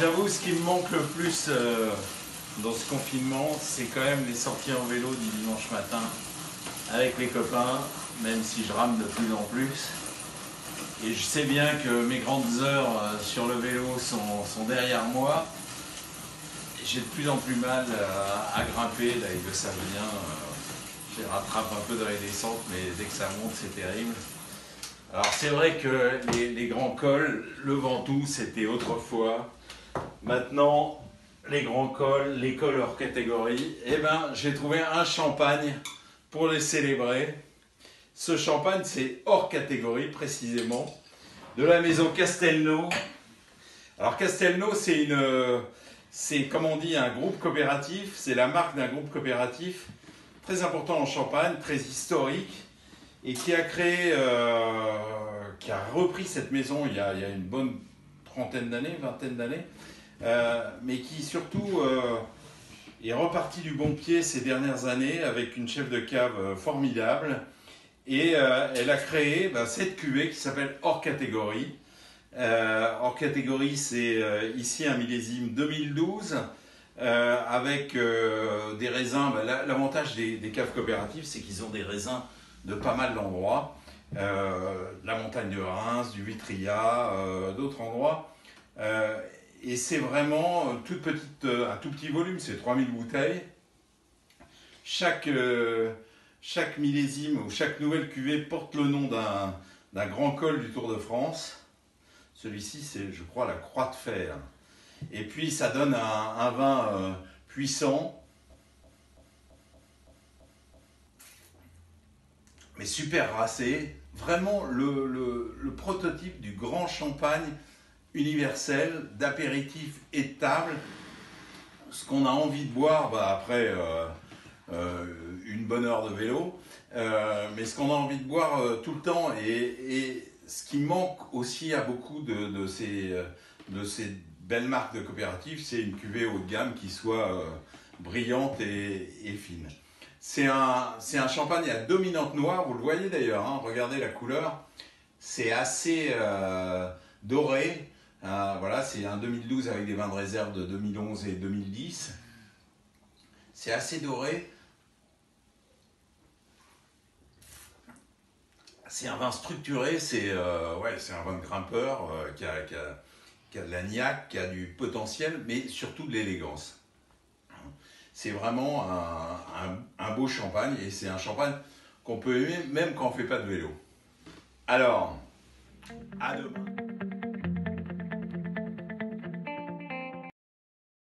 j'avoue, ce qui me manque le plus dans ce confinement, c'est quand même les sorties en vélo du dimanche matin avec les copains, même si je rame de plus en plus. Et je sais bien que mes grandes heures sur le vélo sont derrière moi. J'ai de plus en plus mal à grimper, là, et ça vient. Je rattrape un peu dans les descentes, mais dès que ça monte, c'est terrible. Alors c'est vrai que les grands cols, le Ventoux, c'était autrefois. Maintenant, les grands cols, les cols hors catégorie, eh ben, j'ai trouvé un champagne pour les célébrer. Ce champagne, c'est hors catégorie, précisément, de la maison Castelnau. Alors Castelnau, c'est comme on dit, un groupe coopératif, c'est la marque d'un groupe coopératif très important en Champagne, très historique, et qui a créé, qui a repris cette maison il y a une bonne trentaine d'années, vingtaine d'années, mais qui surtout est reparti du bon pied ces dernières années avec une chef de cave formidable, et elle a créé cette cuvée qui s'appelle hors catégorie. Hors catégorie, c'est ici un millésime 2012, avec des raisins. L'avantage des caves coopératives, c'est qu'ils ont des raisins de pas mal d'endroits. La montagne de Reims, du Vitria, d'autres endroits. Et c'est vraiment un tout petit volume, c'est 3000 bouteilles. Chaque millésime ou chaque nouvelle cuvée porte le nom d'un grand col du Tour de France. Celui-ci, c'est, je crois, la Croix de Fer. Et puis, ça donne un vin puissant, mais super racé. Vraiment le prototype du grand champagne universel, d'apéritif et de table. Ce qu'on a envie de boire après une bonne heure de vélo, mais ce qu'on a envie de boire tout le temps. Et ce qui manque aussi à beaucoup de ces belles marques de coopératives, c'est une cuvée haut de gamme qui soit brillante et fine. C'est un champagne à dominante noire, vous le voyez d'ailleurs, hein, regardez la couleur, c'est assez doré. Voilà, c'est un 2012 avec des vins de réserve de 2011 et 2010. C'est assez doré. C'est un vin structuré, c'est un vin de grimpeur qui a de la niaque, qui a du potentiel, mais surtout de l'élégance. C'est vraiment un beau champagne, et c'est un champagne qu'on peut aimer même quand on ne fait pas de vélo. Alors, à demain.